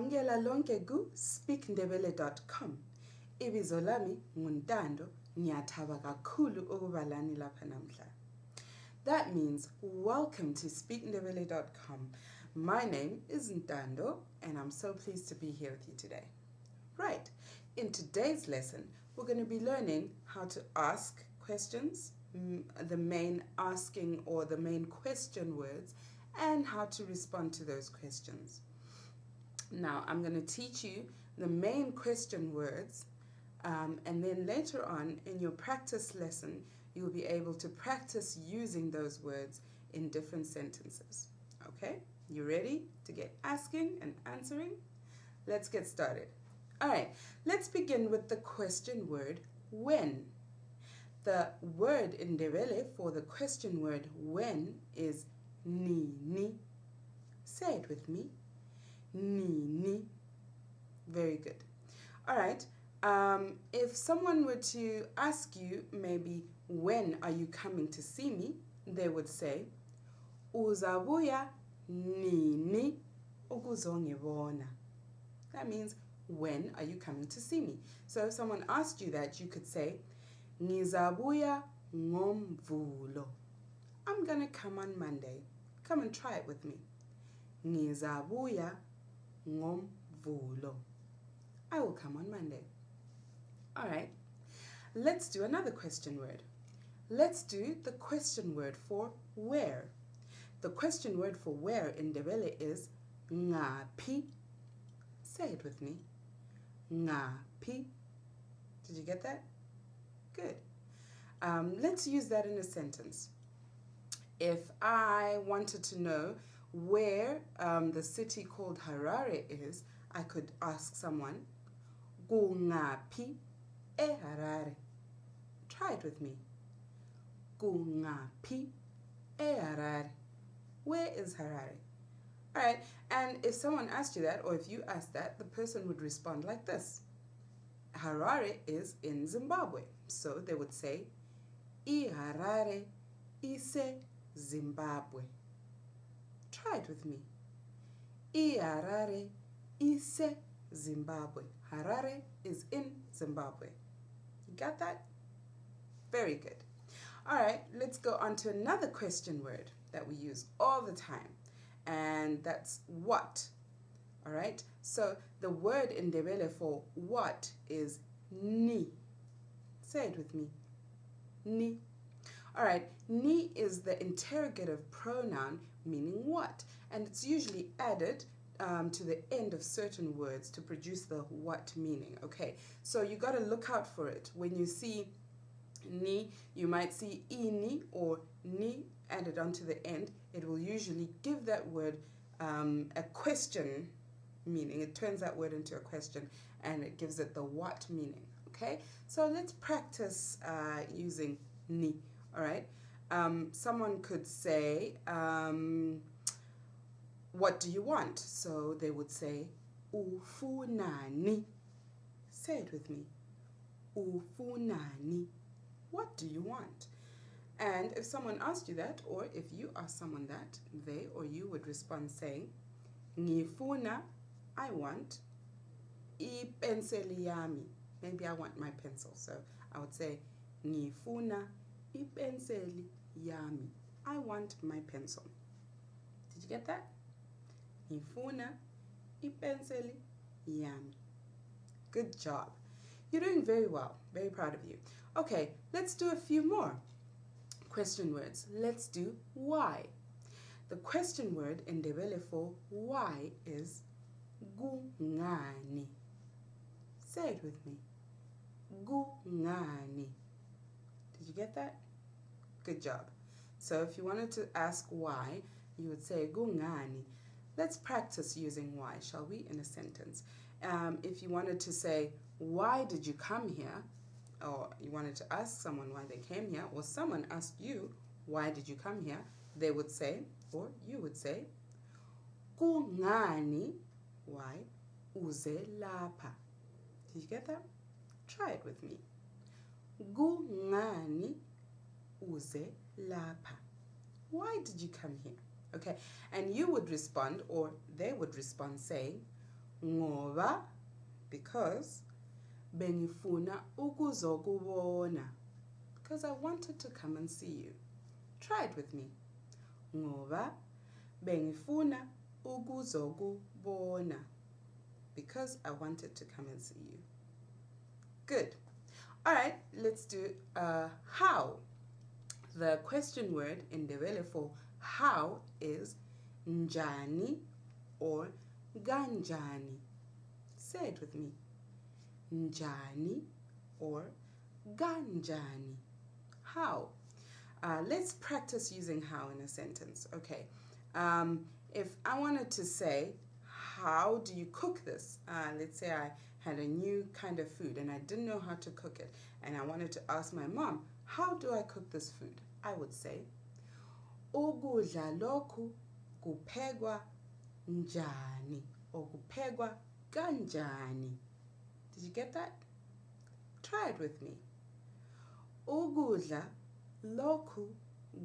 Niyamukela lonke ku speakndebele.com. Ibizo lami nguNtando, ngiyathaba kakhulu ukuba lani lapha namhla. That means welcome to speakndebele.com. My name is Ntando and I'm so pleased to be here with you today. Right, in today's lesson we're going to be learning how to ask questions, the main asking or the main question words, and how to respond to those questions. Now I'm going to teach you the main question words, and then later on in your practice lesson you'll be able to practice using those words in different sentences. Okay, you ready to get asking and answering? Let's get started. Alright, let's begin with the question word when. The word in Ndebele for the question word when is ni. Say it with me. Ni. Very good. Alright, if someone were to ask you maybe when are you coming to see me, they would say uzabuya nini ukuzongibona. That means when are you coming to see me? So if someone asked you that, you could say ngizabuya ngomvulo. I'm gonna come on Monday. Come and try it with me. Ngizabuya ngomvulo. I will come on Monday. Alright, let's do another question word. Let's do the question word for where. The question word for where in Ndebele is ngaphi. Say it with me. Ngaphi. Did you get that? Good. Let's use that in a sentence. If I wanted to know where the city called Harare is, I could ask someone, kungaphi eHarare. Try it with me. Kungaphi eHarare. Where is Harare? Alright, and if someone asked you that, or if you asked that, the person would respond like this. Harare is in Zimbabwe. So they would say, iHarare ise Zimbabwe. Try it with me. iHarare ise Zimbabwe. Harare is in Zimbabwe. You got that? Very good. Alright, let's go on to another question word that we use all the time. And that's what. Alright, so the word in Ndebele for what is ni. Say it with me. Ni. Alright, ni is the interrogative pronoun meaning what. And it's usually added to the end of certain words to produce the what meaning. Okay, so you got to look out for it. When you see ni, you might see ini or ni added onto the end. It will usually give that word a question meaning. It turns that word into a question and it gives it the what meaning. Okay, so let's practice using ni. All right, someone could say, what do you want? So they would say ufunani. Say it with me. Ufunani. What do you want? And if someone asked you that, or if you ask someone that, they or you would respond saying, ngifuna, I want, ipenseli yami. Maybe I want my pencil. So I would say, ngifuna, ipenseli yami. I want my pencil. Did you get that? Ngifuna, ipenseli yami. Good job. You're doing very well. Very proud of you. Okay, let's do a few more question words. Let's do why. The question word in Ndebele for why is kungani. Say it with me. Kungani. Did you get that? Good job. So if you wanted to ask why, you would say kungani. Let's practice using why, shall we, in a sentence. If you wanted to say, why did you come here? Or you wanted to ask someone why they came here, or someone asked you, why did you come here? They would say, or you would say, kungani, why, uze lapha. Did you get that? Try it with me. Kungani, uze lapha. Why did you come here? Okay, and you would respond, or they would respond saying, ngoba, because, bengifuna ukuzokubona, because I wanted to come and see you. Try it with me. Ngoba, bengifuna ukuzokubona, because I wanted to come and see you. Good. All right, let's do how. The question word in Ndebele for how is njani or ganjani. Say it with me. Njani or ganjani. How? Let's practice using how in a sentence. Okay. If I wanted to say, how do you cook this? Let's say I had a new kind of food and I didn't know how to cook it, and I wanted to ask my mom, how do I cook this food? I would say, ukudla lokhu kuphekwa njani or kuphekwa kanjani. Did you get that? Try it with me. Ukudla lokhu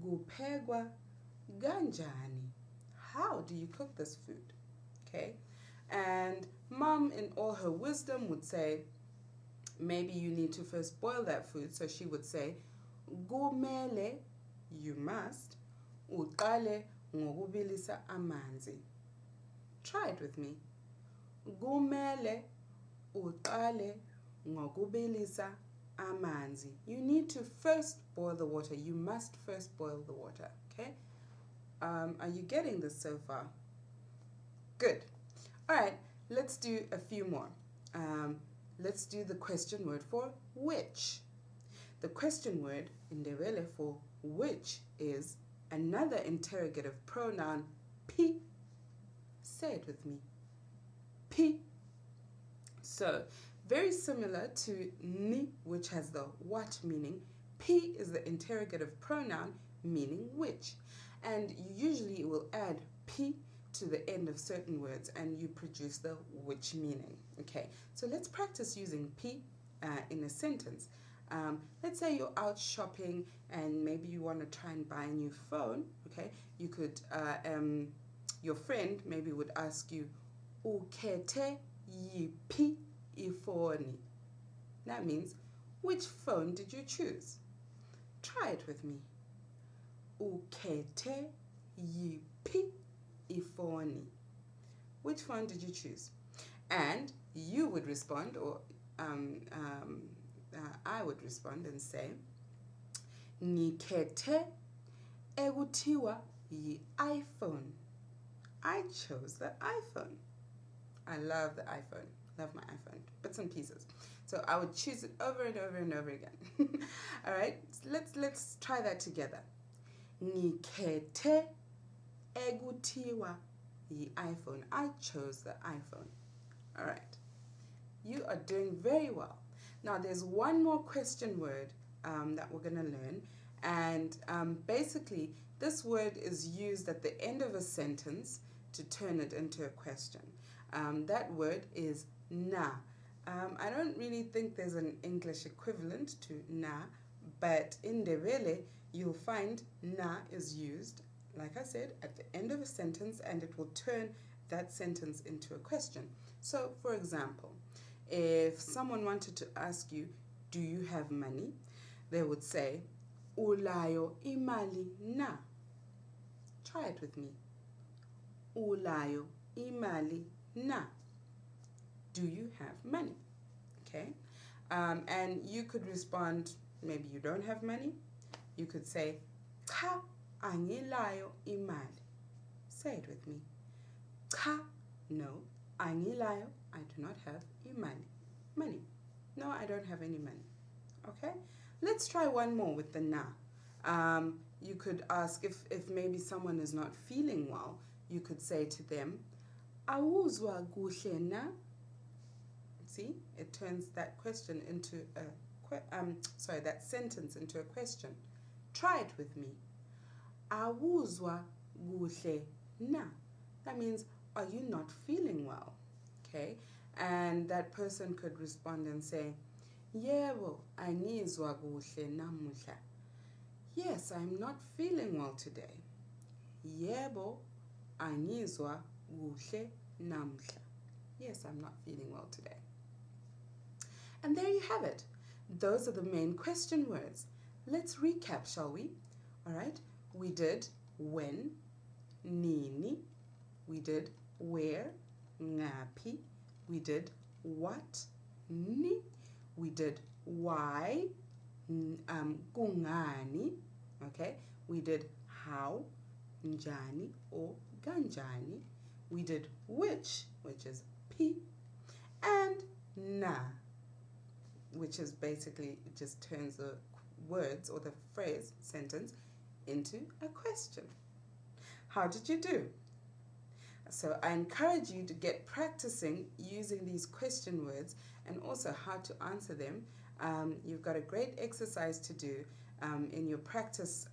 kuphekwa kanjani. How do you cook this food? Okay? And mom, in all her wisdom, would say, maybe you need to first boil that food. So she would say, kumele, you must, uqale ngokubilisa amanzi. Try it with me. Kumele, uqale ngokubilisa amanzi. You need to first boil the water. You must first boil the water. Okay? Are you getting this so far? Good. All right, let's do a few more. Let's do the question word for which. The question word in Ndebele for which is another interrogative pronoun, pi. Say it with me. Pi. So, very similar to ni, which has the what meaning. Pi is the interrogative pronoun meaning which. And you usually will add pi to the end of certain words and you produce the which meaning. Okay, so let's practice using pi in a sentence. Let's say you're out shopping and maybe you want to try and buy a new phone. Okay, you could, your friend maybe would ask you, ukhethe yiphi ifoni? That means, which phone did you choose? Try it with me. Ukhethe yiphi ifoni? Which phone did you choose? And you would respond, or I would respond and say, ngikhethe ekuthiwa yi-iPhone. I chose the iPhone. I love the iPhone. Love my iPhone. Bits and pieces. So I would choose it over and over and over again. All right, let's try that together. Ngikhethe ekuthiwa yi-iPhone. I chose the iPhone. All right. You are doing very well. Now there's one more question word that we're going to learn, and basically this word is used at the end of a sentence to turn it into a question. That word is na. I don't really think there's an English equivalent to na, but in Ndebele you'll find na is used, like I said, at the end of a sentence, and it will turn that sentence into a question. So, for example, if someone wanted to ask you, do you have money? They would say, ulayo imali na. Try it with me. Ulayo imali na. Do you have money? Okay. And you could respond, maybe you don't have money. You could say, cha angilayo imali. Say it with me. Cha, no. Angilayo, I do not have imali. Money. No, I don't have any money. Okay? Let's try one more with the na. You could ask if maybe someone is not feeling well, you could say to them, awuzwa kuhle na? See, it turns that question into a, that sentence into a question. Try it with me. Awuzwa kuhle na? That means, are you not feeling well? Okay, and that person could respond and say, yebo, angizwa kuhle namuhla. Yes, I'm not feeling well today. Yebo, angizwa kuhle namuhla. Yes, I'm not feeling well today. And there you have it. Those are the main question words. Let's recap, shall we? All right. We did when, nini. We did where, ngaphi. We did what, ni. We did why, kungani. Okay. We did how, njani or ganjani. We did which is p, and na, which is basically, it just turns the words or the phrase, sentence, into a question. How did you do? So I encourage you to get practicing using these question words and also how to answer them. You've got a great exercise to do in your practice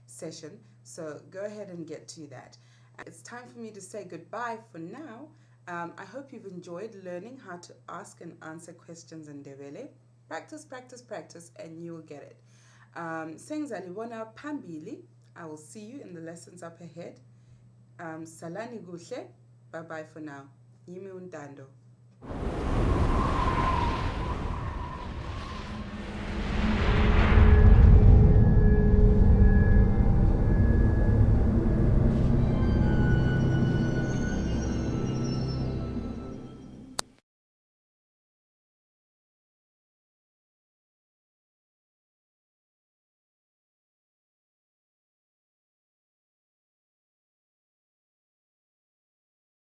session, so go ahead and get to that. It's time for me to say goodbye for now. I hope you've enjoyed learning how to ask and answer questions in Ndebele. Practice, practice, practice, and you will get it. Sengizalibona phambili. I will see you in the lessons up ahead. Salani guhle. Bye bye for now. Yimi untando.